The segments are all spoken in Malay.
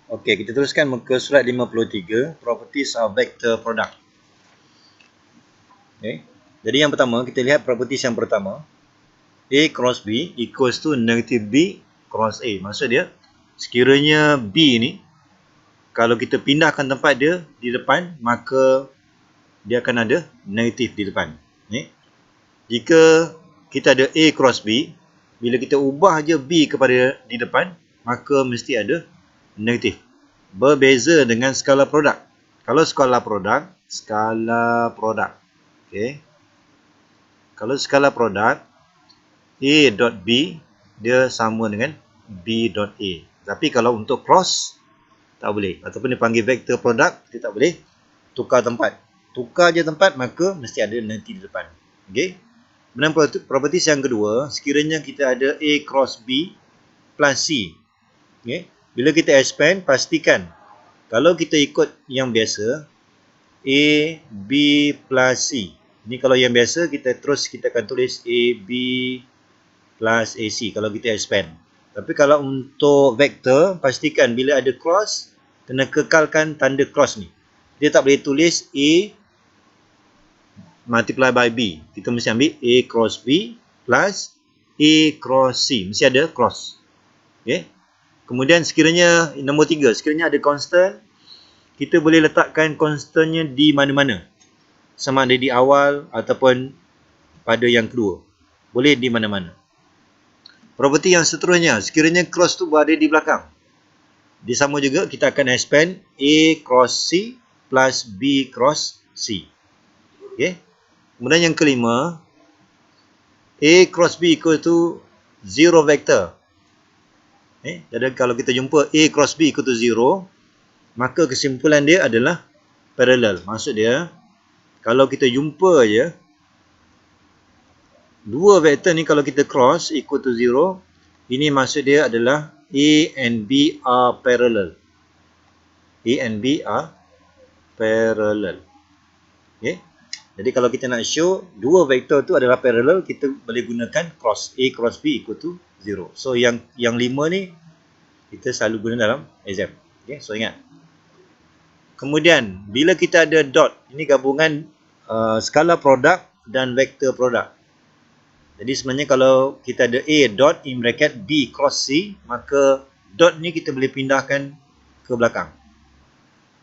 Okey, kita teruskan muka surat 53, properties of vector product. Okay. Jadi yang pertama, kita lihat properties yang pertama. A cross B equals to negative B cross A. Maksud dia, sekiranya B ni, kalau kita pindahkan tempat dia di depan, maka dia akan ada negatif di depan. Okay. Jika kita ada A cross B, bila kita ubah je B kepada di depan, maka mesti ada negatif. Berbeza dengan skala produk. Kalau skala produk, okay. Kalau skala produk, A dot B dia sama dengan B dot A. Tapi kalau untuk cross, tak boleh. Ataupun dipanggil vector produk, kita tak boleh tukar tempat. Tukar je tempat, maka mesti ada nanti di depan. Okay. Kemudian properties yang kedua, sekiranya kita ada A cross B plus C. Okay. Bila kita expand, pastikan kalau kita ikut yang biasa, A, B plus C. Ini kalau yang biasa, kita akan tulis A, B plus AC kalau kita expand. Tapi kalau untuk vektor, pastikan bila ada cross, kena kekalkan tanda cross ni. Dia tak boleh tulis A multiply by B. Kita mesti ambil A cross B plus A cross C. Mesti ada cross. Okay. Kemudian sekiranya, nombor 3, sekiranya ada constant, kita boleh letakkan constantnya di mana-mana. Sama ada di awal ataupun pada yang kedua. Boleh di mana-mana. Property yang seterusnya, sekiranya cross tu berada di belakang. Dia sama juga, kita akan expand A cross C plus B cross C. Okay. Kemudian yang kelima, A cross B equal to 0 vector. Okay. Jadi kalau kita jumpa A cross B equal to 0, maka kesimpulan dia adalah parallel. Maksud dia, kalau kita jumpa je, dua vektor ni kalau kita cross equal to 0, ini maksud dia adalah A and B are parallel. A and B are parallel. Okay. Jadi kalau kita nak show dua vektor tu adalah parallel, kita boleh gunakan cross. A cross B equal to 0. So yang 5 ni, kita selalu guna dalam exam. Okay. So ingat. Kemudian, bila kita ada dot, ini gabungan skala produk dan vektor produk. Jadi sebenarnya kalau kita ada A dot in bracket B cross C, maka dot ni kita boleh pindahkan ke belakang.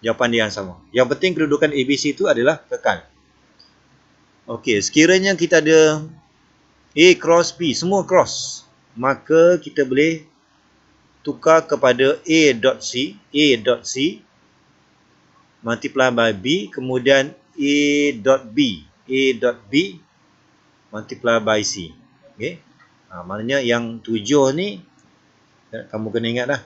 Jawapan dia yang sama. Yang penting kedudukan ABC itu adalah kekal. Okey, sekiranya kita ada A cross B, semua cross, maka kita boleh tukar kepada A dot C multiply by B, kemudian A dot B multiply by C. Okay. Maknanya yang 7 ni, kamu kena ingat dah.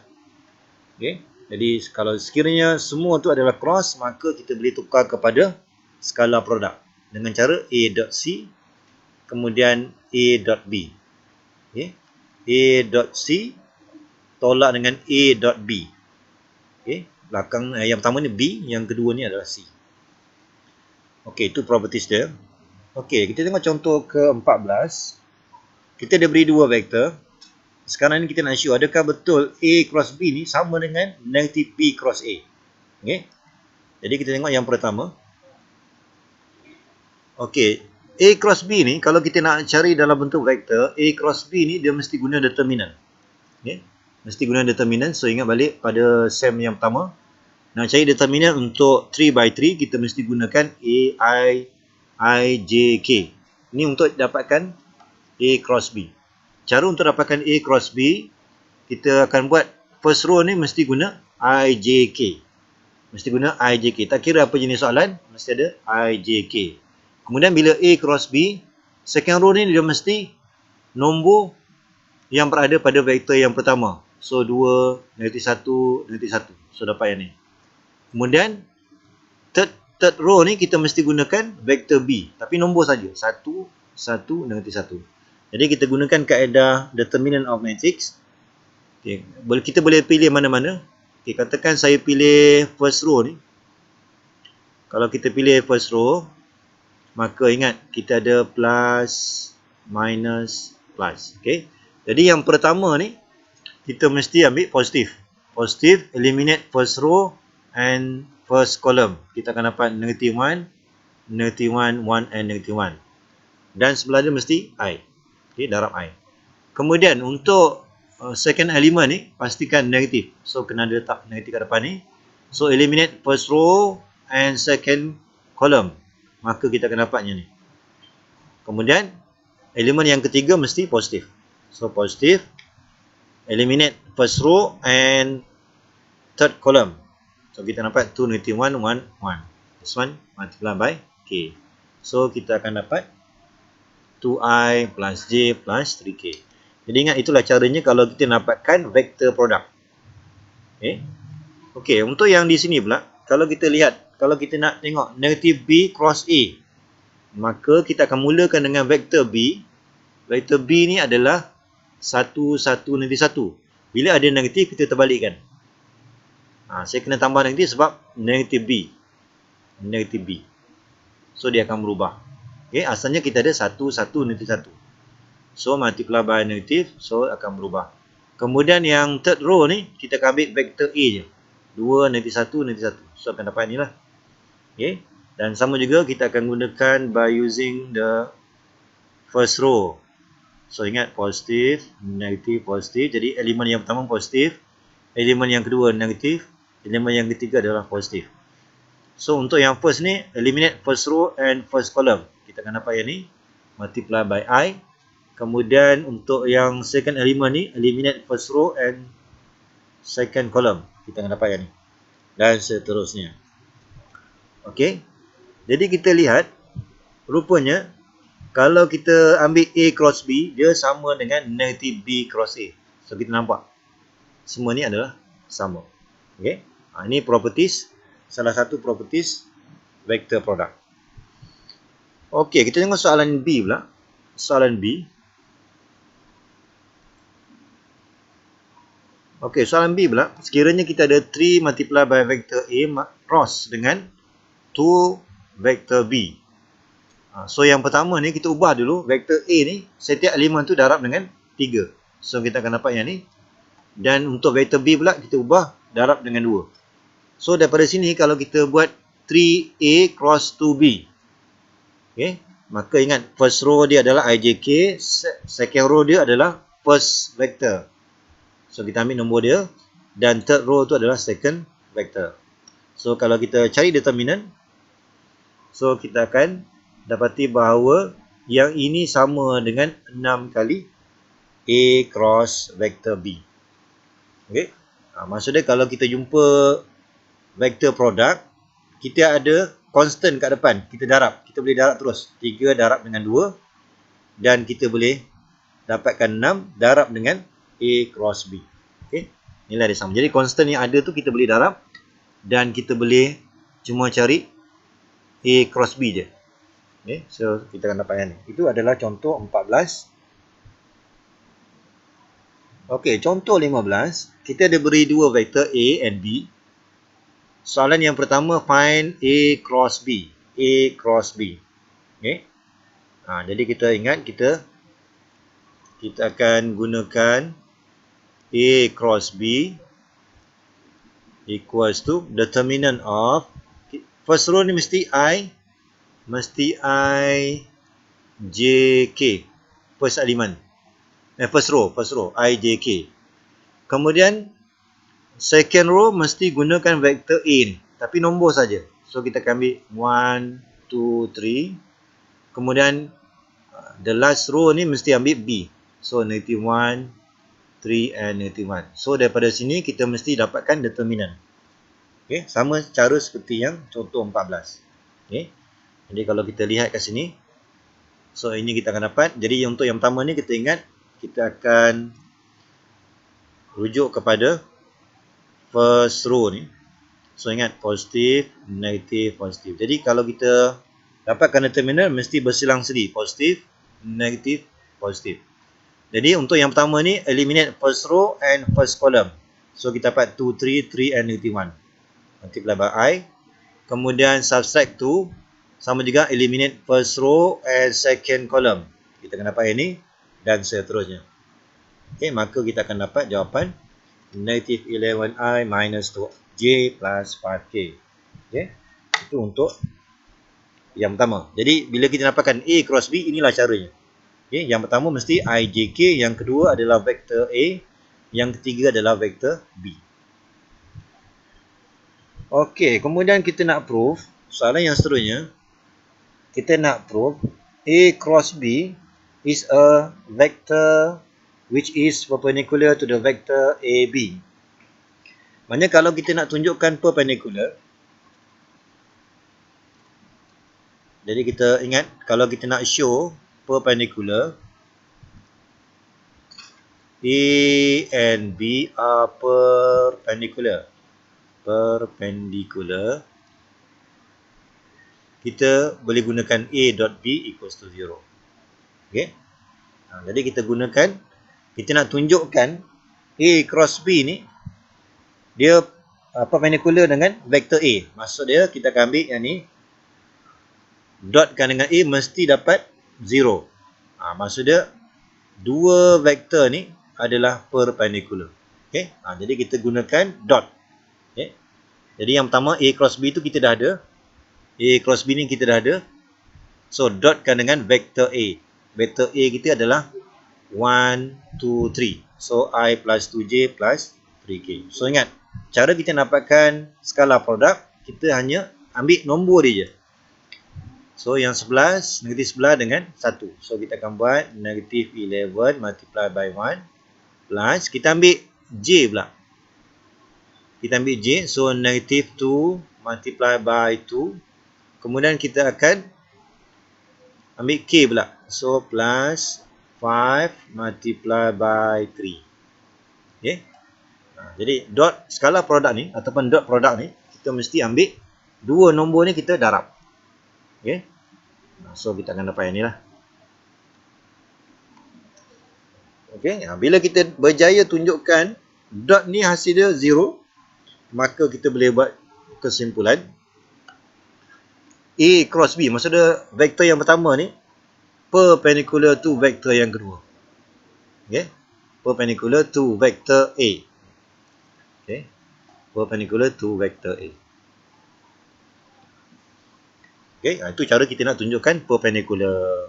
Okay. Jadi kalau sekiranya semua tu adalah cross, maka kita boleh tukar kepada skala produk. Dengan cara A dot C, kemudian A dot B. Okay. A dot C tolak dengan A dot B. Okay. Belakang yang pertama ni B, yang kedua ni adalah C. Okay, itu properties dia. Okey, kita tengok contoh ke-14. Kita ada beri dua vektor. Sekarang ni kita nak show adakah betul A cross B ni sama dengan negative B cross A. Okey. Jadi kita tengok yang pertama. Okey, A cross B ni kalau kita nak cari dalam bentuk vektor, A cross B ni dia mesti guna determinant. Okey. Mesti guna determinant. So ingat balik pada sem yang pertama. Nak cari determinant untuk 3 by 3, kita mesti gunakan I, J, K. Ini untuk dapatkan A cross B. Cara untuk dapatkan A cross B, kita akan buat first row ni mesti guna I, J, K. Mesti guna I, J, K. Tak kira apa jenis soalan, mesti ada I, J, K. Kemudian bila A cross B, second row ni dia mesti nombor yang berada pada vektor yang pertama. So 2, negatif 1, negatif 1. So dapat yang ni. Kemudian third row ni kita mesti gunakan vektor B. Tapi nombor saja. 1, 1, negatif 1. Jadi kita gunakan kaedah determinant of matrix. Okay. Kita boleh pilih mana-mana. Okay, katakan saya pilih first row ni. Kalau kita pilih first row, maka ingat kita ada plus, minus, plus. Okay. Jadi yang pertama ni, kita mesti ambil positif. positive, eliminate first row and first column. Kita akan dapat negative 1, negative 1, 1 and negative 1. Dan sebelah dia mesti I. Okay, darab I. Kemudian untuk second element ni, pastikan negatif. So, kena letak negatif kat depan ni. So, eliminate first row and second column. Maka kita akan dapatnya ni. Kemudian, elemen yang ketiga mesti positif. So, positif. Eliminate first row and third column. So, kita dapat 2, negative 1, 1, 1. This one multiply by K. So, kita akan dapat 2I plus J plus 3K. Jadi ingat itulah caranya kalau kita dapatkan vektor produk. Okey, untuk yang di sini pula, kalau kita lihat, kalau kita nak tengok negative B cross A, maka kita akan mulakan dengan vektor B. Vektor B ni adalah 1, 1, negatif 1. Bila ada negatif, kita terbalikkan. Saya kena tambah negatif sebab negatif B. Negatif B. So, dia akan berubah. Okay, asalnya kita ada 1, 1, negatif 1. So, multiply by negatif. So, akan berubah. Kemudian yang third row ni, kita akan ambil vektor A je. 2, negatif 1, negatif 1. So, akan dapat ni lah. Okay. Dan sama juga, kita akan gunakan by using the first row. So, ingat positif, negatif, positif. Jadi, elemen yang pertama positif. Elemen yang kedua negatif. Elemen yang ketiga adalah positif. So, untuk yang first ni, eliminate first row and first column. Kita akan dapat yang ni. Multiply by I. Kemudian, untuk yang second element ni, eliminate first row and second column. Kita akan dapat yang ni. Dan seterusnya. Okey. Jadi, kita lihat. Rupanya, kalau kita ambil A cross B, dia sama dengan negative B cross A. So, kita nampak. Semua ni adalah sama. Okay. Ini properties. Salah satu properties vector product. Okey, kita tengok soalan B pula. Soalan B. Okey, soalan B pula. Sekiranya kita ada 3 multiply by vector A cross dengan 2 vector B. So, yang pertama ni kita ubah dulu. Vektor A ni, setiap elemen tu darab dengan 3. So, kita akan dapat yang ni. Dan untuk vektor B pula, kita ubah darab dengan 2. So, daripada sini, kalau kita buat 3A cross 2B. Okay. Maka ingat, first row dia adalah IJK. Second row dia adalah first vector. So, kita ambil nombor dia. Dan third row tu adalah second vector. So, kalau kita cari determinant. So, kita akan dapati bahawa yang ini sama dengan 6 kali A cross vector B. Okay. Maksudnya kalau kita jumpa vector produk, kita ada constant kat depan. Kita darab. Kita boleh darab terus. 3 darab dengan 2. Dan kita boleh dapatkan 6 darab dengan A cross B. Okay. Inilah dia sama. Jadi constant yang ada tu kita boleh darab. Dan kita boleh cuma cari A cross B je. Okay, so kita akan dapat yang ni. Itu adalah contoh 14. Okey, contoh 15. Kita ada beri dua vektor A and B. Soalan yang pertama, find A cross B. A cross B. Okay. Jadi kita ingat, kita akan gunakan A cross B equals to determinant of, first row ni mesti J, K. First element. First row. I, J, K. Kemudian, second row mesti gunakan vektor A ni. Tapi nombor saja. So, kita akan ambil 1, 2, 3. Kemudian, the last row ni mesti ambil B. So, negative 1, 3 and negative 1. So, daripada sini, kita mesti dapatkan determinant. Okay. Sama cara seperti yang contoh 14. Okay. Jadi kalau kita lihat kat sini, so ini kita akan dapat. Jadi untuk yang pertama ni kita ingat, kita akan rujuk kepada first row ni. So ingat, positif, negatif, positif. Jadi kalau kita dapatkan determinant, mesti bersilang sedi. Positif, negatif, positif. Jadi untuk yang pertama ni, eliminate first row and first column. So kita dapat 2, 3, 3 and negative 1. Multiply by I. Kemudian subtract 2. Sama juga eliminate first row and second column. Kita akan dapat yang ni dan seterusnya. Okay, maka kita akan dapat jawapan negative 11i minus 2j plus 5k. Okay. Itu untuk yang pertama. Jadi bila kita dapatkan A cross B, inilah caranya. Okay. Yang pertama mesti ijk, yang kedua adalah vektor A, yang ketiga adalah vektor B. Okey, kemudian kita nak prove soalan yang seterusnya. Kita nak prove A cross B is a vector which is perpendicular to the vector AB. Maksudnya kalau kita nak tunjukkan perpendicular, jadi kita ingat kalau kita nak show perpendicular, A and B are perpendicular. Kita boleh gunakan A dot B equals to 0. Okay. Jadi kita gunakan, kita nak tunjukkan A cross B ni, dia perpendicular dengan vektor A. Maksud dia, kita akan ambil yang ni, dotkan dengan A mesti dapat 0. Maksud dia, dua vektor ni adalah perpendicular. Okay. Jadi kita gunakan dot. Okay. Jadi yang pertama, A cross B tu kita dah ada. A cross B ni kita dah ada. So, dotkan dengan vektor A. Vektor A kita adalah 1, 2, 3. So, I plus 2J plus 3K. So, ingat, cara kita dapatkan skala produk, kita hanya ambil nombor dia je. So, yang 11, negatif 11 dengan 1. So, kita akan buat negatif 11 multiply by 1 plus, kita ambil J pula. Kita ambil J, so negatif 2 multiply by 2. Kemudian kita akan ambil K pula. So, plus 5 multiply by 3. Okay. Jadi, dot skala produk ni, ataupun dot produk ni, kita mesti ambil dua nombor ni kita darab. Okay. So, kita akan dapat yang ni lah. Okay. Bila kita berjaya tunjukkan dot ni hasil dia 0, maka kita boleh buat kesimpulan A cross B, maksud dia vektor yang pertama ni perpendicular to vektor yang kedua. Okay. Perpendicular to vektor A. Okay. Perpendicular to vektor A. Okay. Itu cara kita nak tunjukkan perpendicular.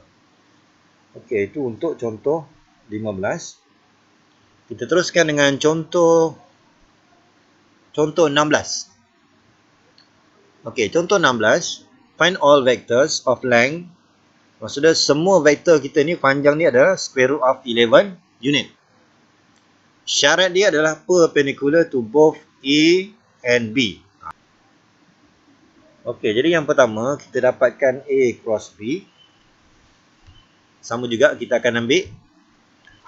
Okay. Itu untuk contoh 15. Kita teruskan dengan contoh 16. Okay. Contoh 16. Find all vectors of length. Maksudnya semua vektor kita ni panjang ni adalah square root of 11 unit. Syarat dia adalah perpendicular to both A and B. Okey, jadi yang pertama kita dapatkan A cross B. Sama juga kita akan ambil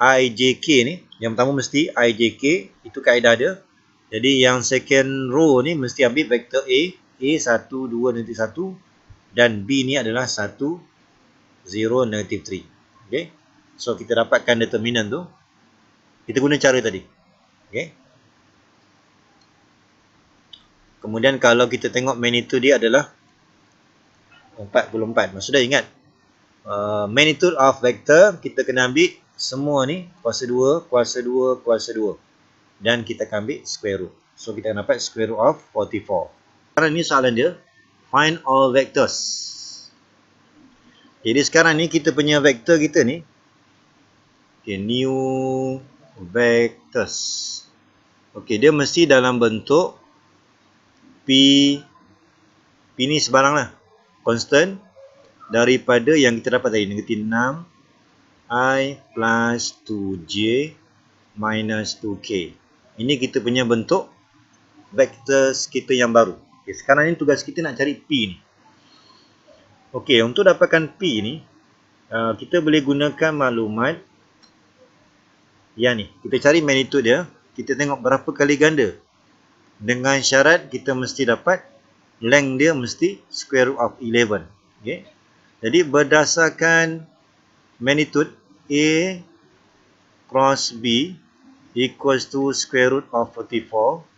IJK ni. Yang pertama mesti IJK, itu kaedah dia. Jadi yang second row ni mesti ambil vektor A 1, 2, negatif 1. Dan B ni adalah 1, 0, negatif 3. Okay. So, kita dapatkan determinant tu. Kita guna cara tadi. Okay. Kemudian, kalau kita tengok magnitude dia adalah 44. Maksudnya ingat, magnitude of vector, kita kena ambil semua ni, kuasa 2, kuasa 2, kuasa 2. Dan kita akan ambil square root. So, kita akan dapat square root of 44. Sekarang ni soalan dia. Find all vectors. Jadi sekarang ni kita punya vektor kita ni. Okay, new vectors. Okay, dia mesti dalam bentuk P. P ni sebarang lah. Constant. Daripada yang kita dapat tadi. Negatif 6. I plus 2J minus 2K. Ini kita punya bentuk vectors kita yang baru. Okay, sekarang ni tugas kita nak cari P ni. Okey, untuk dapatkan P ni, kita boleh gunakan maklumat yang ni. Kita cari magnitude dia, kita tengok berapa kali ganda. Dengan syarat kita mesti dapat length dia mesti square root of 11. Okay. Jadi berdasarkan magnitude A cross B equals to square root of 44.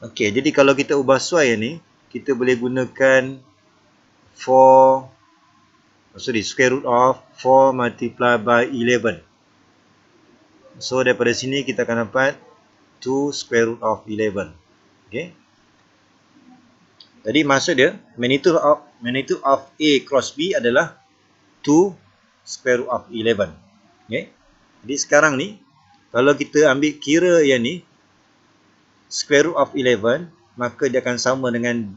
Okey, jadi kalau kita ubah suai ni, kita boleh gunakan square root of 4 multiply by 11. So daripada sini kita akan dapat 2 square root of 11. Okay. Jadi maksud dia magnitude of A cross B adalah 2 square root of 11. Okay. Jadi sekarang ni kalau kita ambil kira yang ni square root of 11, maka dia akan sama dengan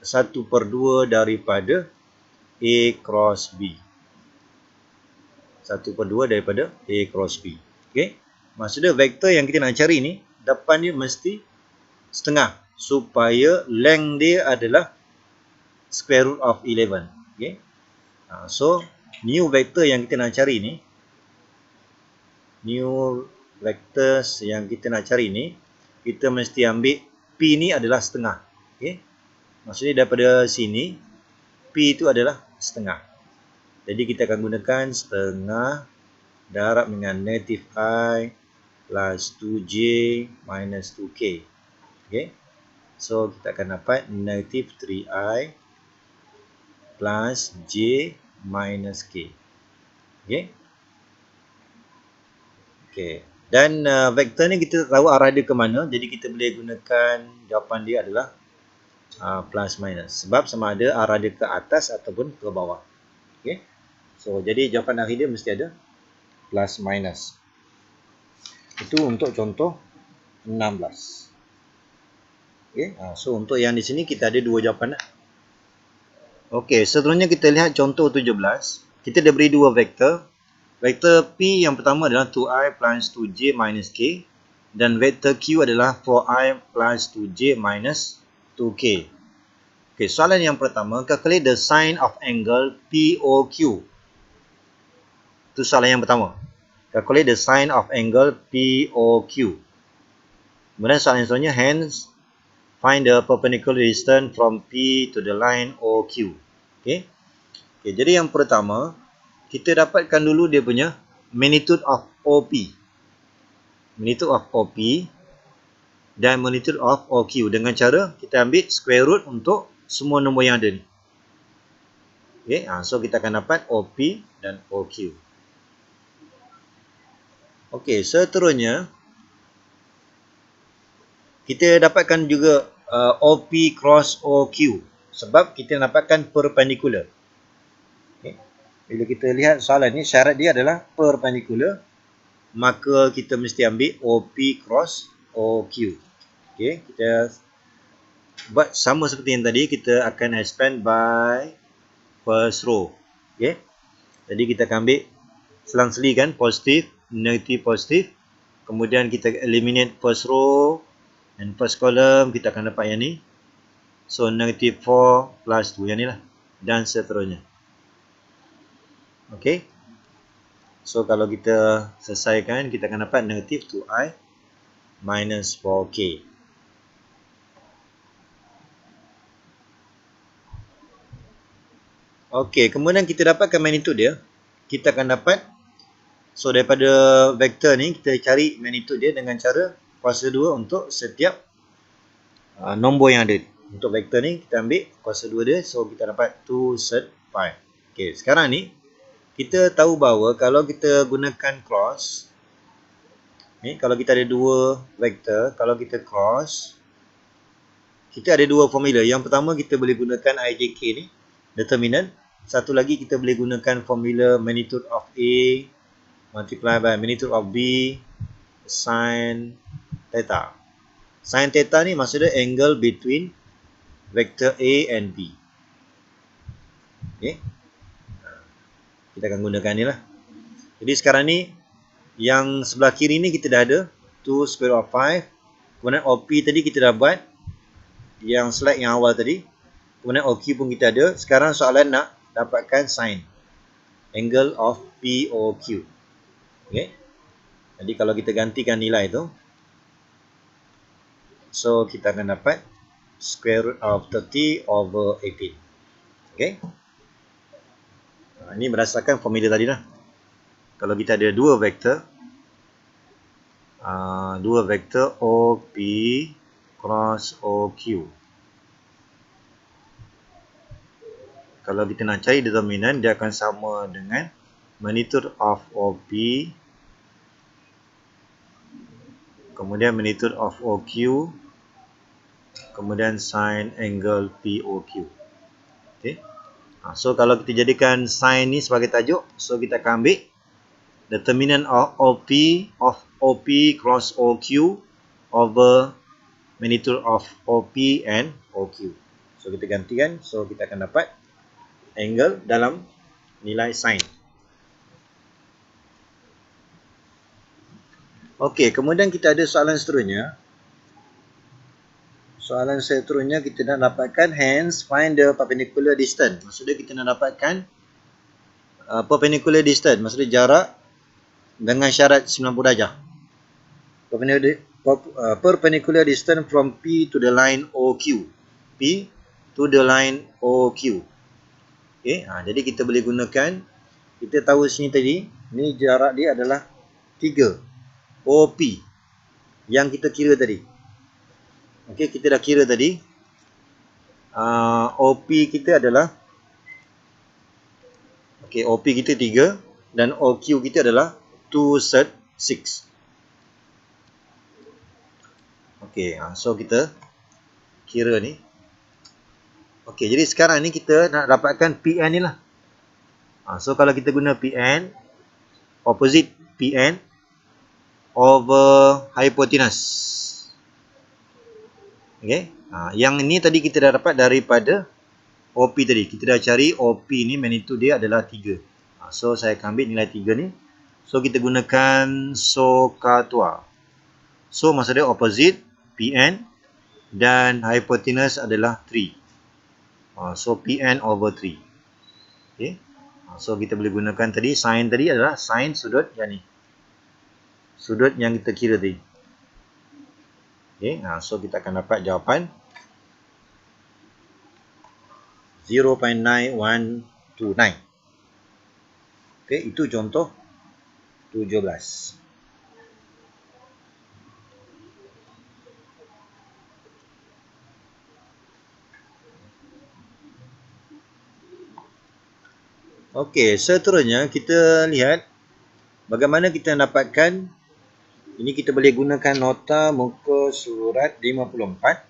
1/2 daripada A cross B. 1/2 daripada A cross B. Okay. Maksudnya vektor yang kita nak cari ni, depan dia mesti setengah. Supaya length dia adalah square root of 11. Okay. So, new vector yang kita nak cari ni, kita mesti ambil P ni adalah setengah. Okay. Maksudnya daripada sini, P itu adalah setengah. Jadi kita akan gunakan setengah darab dengan negative I plus 2J minus 2K. Okay. So, kita akan dapat negative 3I plus J minus K. Okay. Okay. Dan vektor ni kita tahu arah dia ke mana. Jadi, kita boleh gunakan jawapan dia adalah plus minus. Sebab sama ada arah dia ke atas ataupun ke bawah. Okay. So, jadi jawapan akhir dia mesti ada plus minus. Itu untuk contoh 16. Okay. So, untuk yang di sini kita ada dua jawapan. Okey, seterusnya kita lihat contoh 17. Kita dah beri dua vektor. Vektor P yang pertama adalah 2i plus 2j minus k. Dan vektor Q adalah 4i plus 2j minus 2k. Okey, soalan yang pertama, calculate the sine of angle POQ. Itu soalan yang pertama. Calculate the sine of angle POQ. Kemudian soalan yang seterusnya, hence find the perpendicular distance from P to the line OQ. Okay. Okay, jadi yang pertama, kita dapatkan dulu dia punya magnitude of OP. Magnitude of OP dan magnitude of OQ. Dengan cara kita ambil square root untuk semua nombor yang ada ni. Okay, so kita akan dapat OP dan OQ. Okay, seterusnya, kita dapatkan juga OP cross OQ sebab kita dapatkan perpendicular. Okay. Bila kita lihat soalan ni, syarat dia adalah perpendicular, maka kita mesti ambil OP cross OQ. Okay. Kita buat sama seperti yang tadi, kita akan expand by first row. Okay. Jadi kita akan ambil selang-selikan positif, negatif, positif. Kemudian kita eliminate first row. And first column kita akan dapat yang ni. So negative 4 plus 2 yang ni lah. Dan seterusnya. Okay. So kalau kita selesaikan, kita akan dapat negative 2i minus 4k. Okay. Kemudian kita dapatkan magnitude dia. Kita akan dapat. So daripada vektor ni, kita cari magnitude dia dengan cara kuasa 2 untuk setiap nombor yang ada. Untuk vektor ni kita ambil kuasa 2 dia. So kita dapat 2 cert pi. Okay, sekarang ni kita tahu bahawa kalau kita gunakan cross, kalau kita ada dua vektor, kalau kita cross, kita ada dua formula. Yang pertama kita boleh gunakan IJK ni, determinant. Satu lagi kita boleh gunakan formula magnitude of A multiply by magnitude of B sin theta. Sin theta ni maksudnya angle between vector A and B. Okay. Kita akan gunakan ni lah. Jadi sekarang ni, yang sebelah kiri ni kita dah ada 2 square root of 5. Kemudian OP tadi kita dah buat. Yang slide yang awal tadi. Kemudian OQ pun kita ada. Sekarang soalan nak dapatkan sin. Angle of POQ. Okay. Jadi kalau kita gantikan nilai tu, so kita akan dapat square root of 30 over 18. Okay. Ini berdasarkan formula tadi lah. Kalau kita ada dua vektor OP cross OQ. Kalau kita nak cari determinant, dia akan sama dengan magnitude of OP kemudian magnitude of OQ, kemudian sin angle POQ. Okay. So kalau kita jadikan sin ni sebagai tajuk, so kita akan ambil determinant of OP cross OQ over magnitude of OP and OQ. So kita gantikan, so kita akan dapat angle dalam nilai sin. Okey, kemudian kita ada soalan seterusnya. Soalan seterusnya kita nak dapatkan hence find the perpendicular distance. Maksudnya kita nak dapatkan perpendicular distance, maksudnya jarak dengan syarat 90 darjah. Perpendicular distance from P to the line OQ. P to the line OQ. Okay, jadi kita boleh gunakan, kita tahu sini tadi, ni jarak dia adalah 3. OP yang kita kira tadi. Okey, kita dah kira tadi. OP kita adalah, okey, OP kita 3 dan OQ kita adalah 2/6. Okey, so kita kira ni. Okey, jadi sekarang ni kita nak dapatkan PN ni lah. So kalau kita guna PN, opposite PN over hypotenuse. Okey, yang ini tadi kita dah dapat daripada OP tadi. Kita dah cari OP ni magnitude dia adalah 3. So saya akan ambil nilai 3 ni. So kita gunakan SOHCAHTOA. So maksud dia opposite PN dan hypotenuse adalah 3. So PN over 3. Okey. So kita boleh gunakan tadi, sin tadi adalah sin sudut yang ni. Sudut yang kita kira tadi. Okay, so kita akan dapat jawapan 0.9129. Okay, itu contoh 17. Okey, seterusnya kita lihat bagaimana kita dapatkan. Ini kita boleh gunakan nota muka surat 54.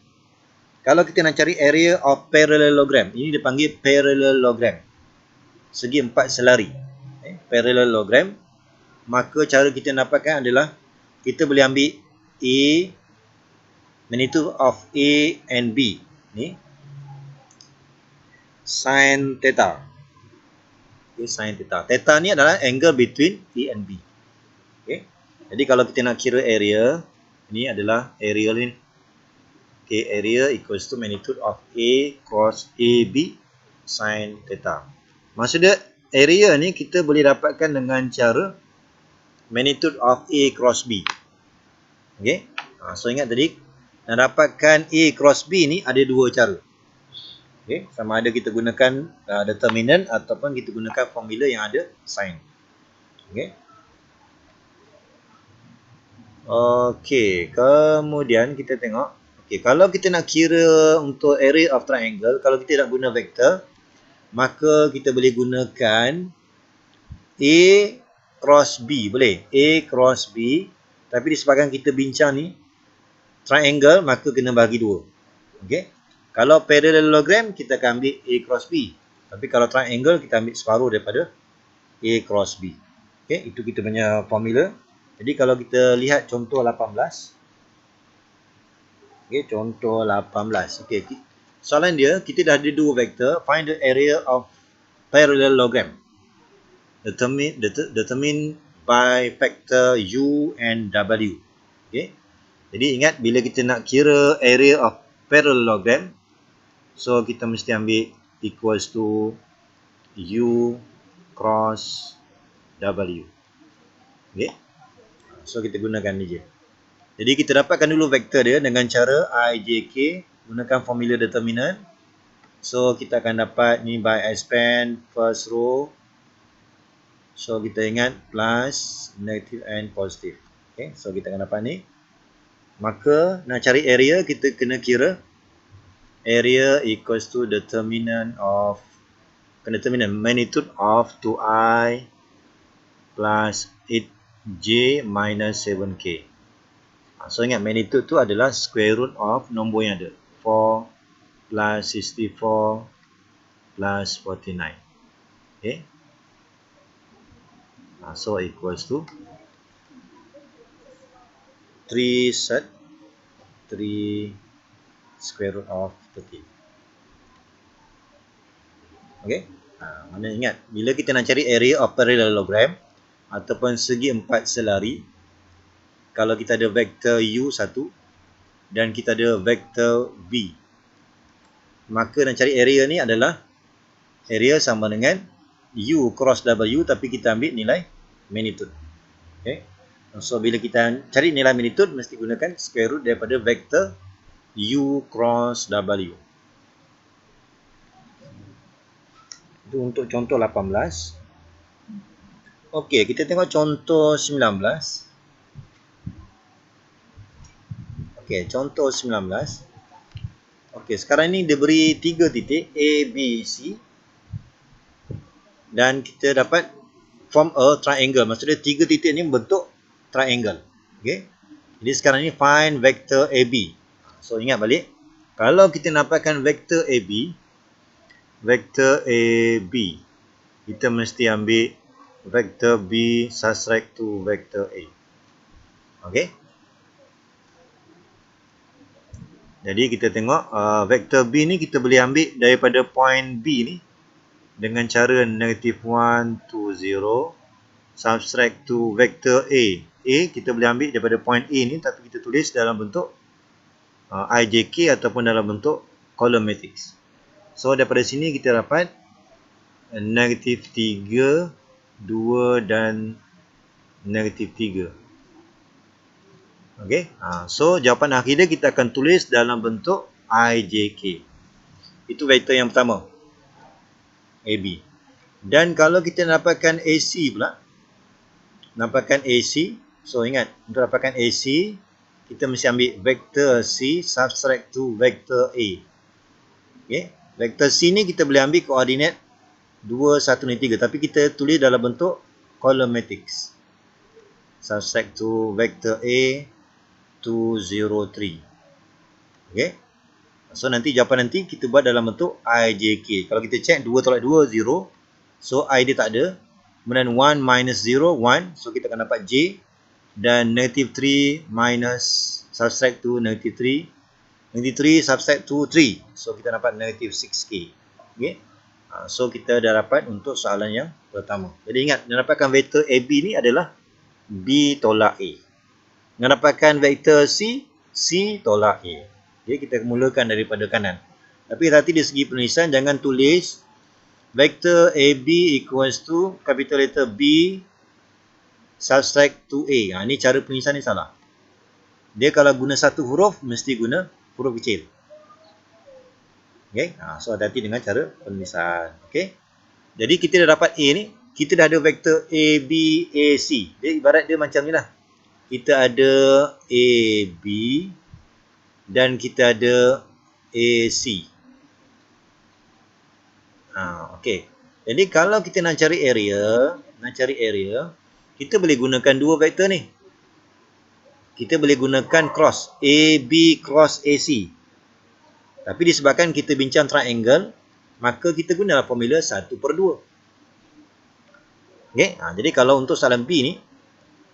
Kalau kita nak cari area of parallelogram, ini dipanggil parallelogram. Segi 4 selari. Parallelogram. Maka cara kita dapatkan adalah kita boleh ambil A, magnitude of A and B. Ni sin theta. Okay, sin theta. Theta ni adalah angle between A and B. Okay. Jadi kalau kita nak kira area, ini adalah area ni. Okay, area equals to magnitude of A cross AB sin theta. Maksudnya area ni kita boleh dapatkan dengan cara magnitude of A cross B. Okay. So ingat tadi, nak dapatkan A cross B ni ada dua cara. Okay. Sama ada kita gunakan determinant ataupun kita gunakan formula yang ada sin. Okay. Okey, kemudian kita tengok. Okey, kalau kita nak kira untuk area of triangle, kalau kita nak guna vektor, maka kita boleh gunakan A cross B, boleh. A cross B, tapi disebabkan kita bincang ni triangle, maka kena bagi dua. Okey. Kalau parallelogram, kita akan ambil A cross B. Tapi kalau triangle, kita ambil separuh daripada A cross B. Okey, itu kita punya formula. Jadi kalau kita lihat contoh 18. Okey, contoh 18. Okey, soalan dia, kita dah ada dua vektor, find the area of parallelogram. Determine by factor U and W. Okey. Jadi ingat bila kita nak kira area of parallelogram, so kita mesti ambil equals to U cross W. Okey. So kita gunakan ni je. Jadi kita dapatkan dulu vektor dia dengan cara IJK, gunakan formula determinant. So kita akan dapat ni by span first row. So kita ingat plus, negative and positive. Okay, so kita akan dapat ni. Maka nak cari area, kita kena kira area equals to determinant magnitude of 2i plus 8j minus 7k. So ingat magnitude tu adalah square root of nombor yang ada. 4 plus 64 plus 49. Okay. So equals to 3 square root of 13. Okay. Mana ingat, bila kita nak cari area of parallelogram ataupun segi empat selari, kalau kita ada vektor U1 dan kita ada vektor V, maka nak cari area ni adalah area sama dengan U cross W, tapi kita ambil nilai magnitude. Okay. So bila kita cari nilai magnitude, mesti gunakan square root daripada vektor U cross W. Itu untuk contoh 18. Okey, kita tengok contoh 19. Okey, contoh 19. Okey, sekarang ni dia beri 3 titik A, B, C. Dan kita dapat form a triangle. Maksudnya 3 titik ni membentuk triangle. Okey. Jadi sekarang ni find vector AB. So ingat balik, kalau kita dapatkan vector AB, kita mesti ambil vector B subtract to vector A. Okey. Jadi kita tengok vector B ni kita boleh ambil daripada point B ni dengan cara negative 1 to 0 subtract to vector A. A kita boleh ambil daripada point A ni, tapi kita tulis dalam bentuk IJK ataupun dalam bentuk column matrix. So daripada sini kita dapat negative 3, 2 dan negative 3. Okey. So jawapan akhirnya kita akan tulis dalam bentuk IJK. Itu vektor yang pertama, AB. Dan kalau kita dapatkan AC pula, dapatkan AC, so ingat, untuk dapatkan AC, kita mesti ambil vektor C subtract to vektor A. Okay. Vektor C ni kita boleh ambil koordinat 2, 1 dan 3, tapi kita tulis dalam bentuk column matrix. Subtract to vektor A 2, 0, 3. Okay. So nanti jawapan nanti kita buat dalam bentuk IJK. Kalau kita check 2 tolak 2, 0. So I dia tak ada. Kemudian 1 minus 0, 1. So kita akan dapat J. Dan negative 3 minus subtract to negative 3. Negative 3 subtract to 3. So kita dapat negative 6K. Okay. So kita dah dapat untuk soalan yang pertama. Jadi ingat, yang dapatkan vektor AB ni adalah B tolak A. Yang dapatkan vektor C, C tolak A. Okay, kita mulakan daripada kanan. Tapi hati dari segi penulisan, jangan tulis vektor AB equals to capital letter B subtract to A. Ini cara penulisan ni salah. Dia kalau guna satu huruf, mesti guna huruf kecil. Okay. So hati-hati dengan cara penulisan. Okay. Jadi kita dah dapat A ni. Kita dah ada vektor AB, AC. Dia ibarat dia macam ni lah. Kita ada AB dan kita ada AC. Okey. Jadi kalau kita nak cari area, kita boleh gunakan dua vektor ni. Kita boleh gunakan cross AB cross AC. Tapi disebabkan kita bincang triangle, maka kita guna formula 1/2. Okey. Jadi kalau untuk soalan B ni,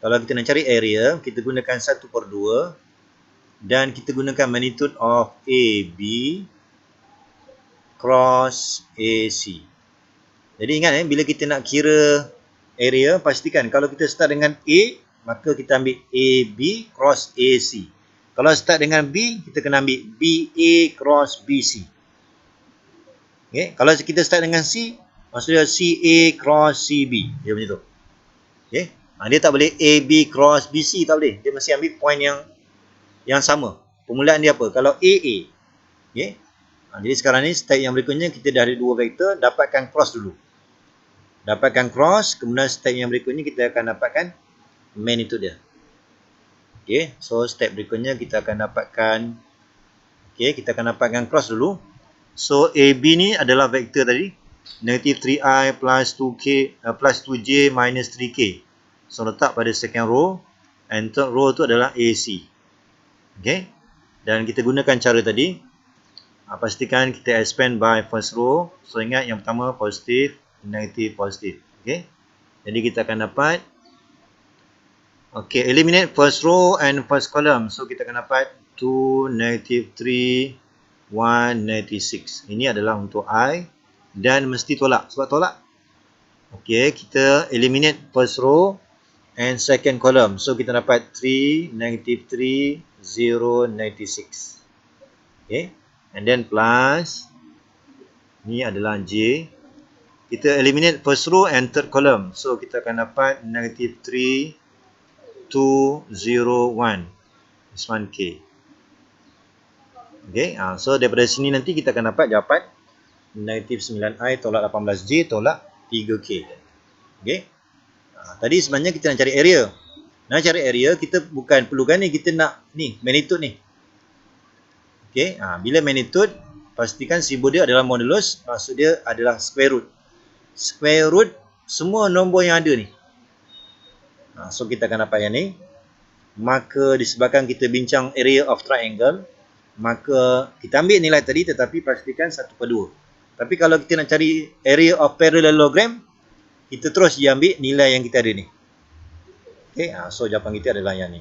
kalau kita nak cari area, kita gunakan 1/2 dan kita gunakan magnitude of AB cross AC. Jadi ingat bila kita nak kira area, pastikan kalau kita start dengan A, maka kita ambil AB cross AC. Kalau start dengan B, kita kena ambil BA cross BC. Okay. Kalau kita start dengan C, maksudnya CA cross CB. Dia macam tu. Okay. Dia tak boleh AB cross BC, tak boleh. Dia mesti ambil point yang sama. Permulaan dia apa? Kalau AA. Okay. Jadi sekarang ni step yang berikutnya, kita dah ada dua vektor, dapatkan cross dulu. Dapatkan cross, kemudian step yang berikutnya kita akan dapatkan magnitude dia. Okay. So step berikutnya kita akan dapatkan, kita akan dapatkan cross dulu. So AB ni adalah vektor tadi, negative 3i plus 2k plus 2j minus 3k. So letak pada second row, and third row tu adalah AC. Okay. Dan kita gunakan cara tadi. Pastikan kita expand by first row. So ingat yang pertama positif, negatif, positif. Okay. Jadi kita akan dapat, okay, eliminate first row and first column. So kita akan dapat 2, -3, 1, -6. Ini adalah untuk I dan mesti tolak. Sebab tolak. Okay, kita eliminate first row and second column. So kita dapat 3, -3, 0, -6. Okay. And then plus, ni adalah J. Kita eliminate first row and third column. So kita akan dapat -3, 2, 0, 1. This one K. Okay. So daripada sini nanti kita akan dapat jawapan -9I tolak 18J tolak 3K. Okay. Tadi sebenarnya kita nak cari area. Nak cari area, kita bukan perlukan ni. Kita nak ni, magnitude ni. Okay. Bila magnitude, pastikan simbol dia adalah modulus. Maksud dia adalah square root. Square root semua nombor yang ada ni. So kita akan dapat yang ni. Maka disebabkan kita bincang area of triangle, maka kita ambil nilai tadi tetapi pastikan 1/2. Tapi kalau kita nak cari area of parallelogram, kita terus ambil nilai yang kita ada ni. Okay, so jawapan kita adalah yang ni.